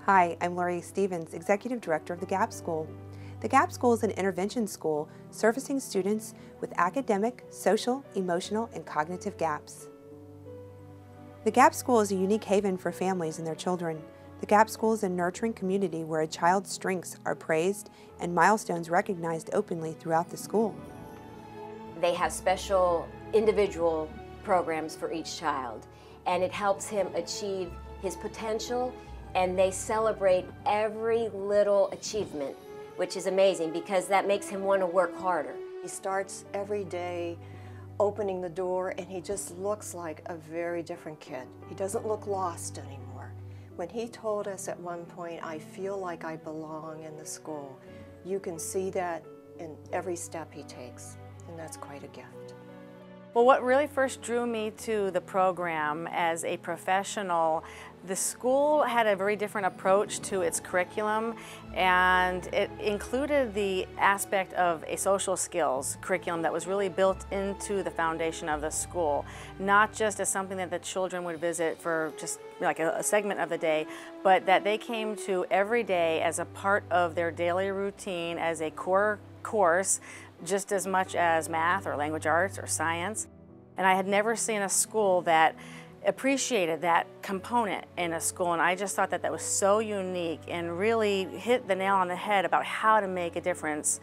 Hi, I'm Laurie Stevens, Executive Director of the GAP School. The GAP School is an intervention school servicing students with academic, social, emotional, and cognitive gaps. The GAP School is a unique haven for families and their children. The GAP School is a nurturing community where a child's strengths are praised and milestones recognized openly throughout the school. They have special individual programs for each child, and it helps him achieve his potential, and they celebrate every little achievement, which is amazing because that makes him want to work harder. He starts every day opening the door, and he just looks like a very different kid. He doesn't look lost anymore. When he told us at one point, "I feel like I belong in the school," you can see that in every step he takes, and that's quite a gift. Well, what really first drew me to the program as a professional, the school had a very different approach to its curriculum, and it included the aspect of a social skills curriculum that was really built into the foundation of the school, not just as something that the children would visit for just like a segment of the day, but that they came to every day as a part of their daily routine as a core course, just as much as math or language arts or science. And I had never seen a school that appreciated that component in a school, and I just thought that that was so unique and really hit the nail on the head about how to make a difference,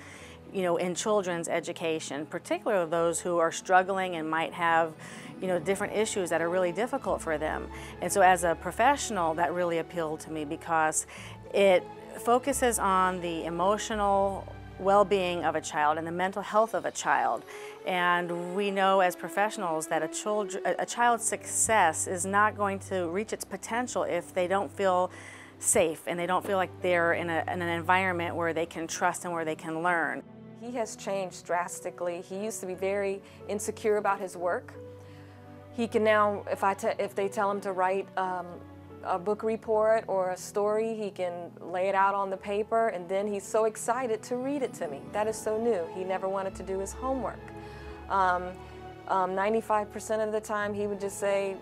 in children's education, particularly those who are struggling and might have, different issues that are really difficult for them. And so as a professional, that really appealed to me because it focuses on the emotional well-being of a child and the mental health of a child. And we know as professionals that a child's success is not going to reach its potential if they don't feel safe and they don't feel like they're in an environment where they can trust and where they can learn. He has changed drastically. He used to be very insecure about his work. He can now, if they tell him to write a book report or a story, he can lay it out on the paper, and then he's so excited to read it to me. That is so new. He never wanted to do his homework. 95% of the time he would just say,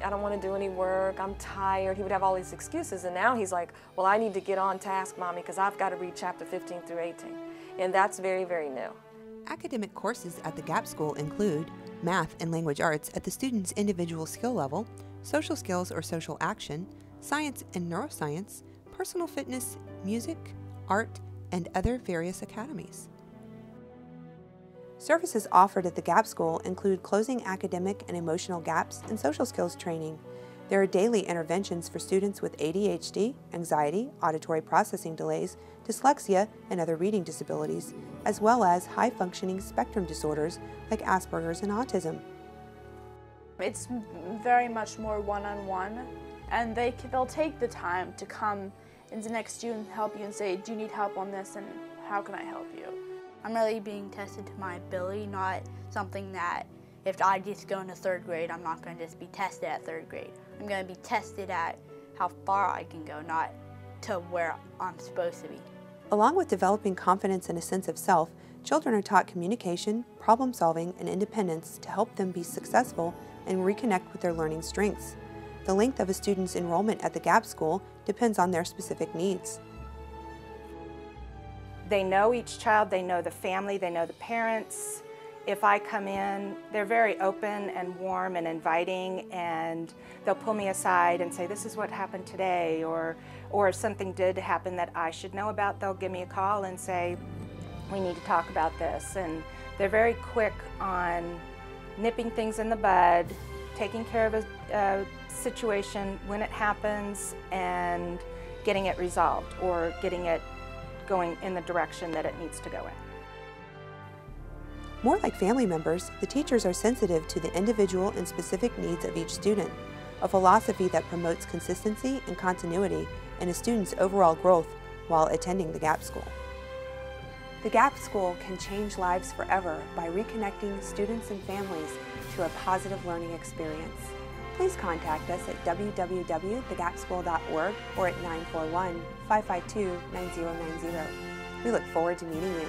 "I don't want to do any work, I'm tired." He would have all these excuses, and now he's like, "Well, I need to get on task, Mommy, because I've got to read chapter 15 through 18. And that's very, very new. Academic courses at the GAP School include math and language arts at the student's individual skill level, social skills or social action, science and neuroscience, personal fitness, music, art, and other various academies. Services offered at the GAP School include closing academic and emotional gaps and social skills training. There are daily interventions for students with ADHD, anxiety, auditory processing delays, dyslexia, and other reading disabilities, as well as high-functioning spectrum disorders like Asperger's and autism. It's very much more one-on-one, and they'll take the time to come into next to you and help you and say, "Do you need help on this, and how can I help you?" I'm really being tested to my ability, not something that if I just go into third grade, I'm not going to just be tested at third grade. I'm going to be tested at how far I can go, not to where I'm supposed to be. Along with developing confidence and a sense of self, children are taught communication, problem solving, and independence to help them be successful and reconnect with their learning strengths. The length of a student's enrollment at the GAP School depends on their specific needs. They know each child, they know the family, they know the parents. If I come in, they're very open and warm and inviting, and they'll pull me aside and say, "This is what happened today," or if something did happen that I should know about, they'll give me a call and say, "We need to talk about this." And they're very quick on nipping things in the bud, taking care of a situation when it happens, and getting it resolved or getting it going in the direction that it needs to go in. More like family members, the teachers are sensitive to the individual and specific needs of each student, a philosophy that promotes consistency and continuity in a student's overall growth while attending the GAP School. The GAP School can change lives forever by reconnecting students and families to a positive learning experience. Please contact us at www.thegapschool.org or at 941-552-9090. We look forward to meeting you.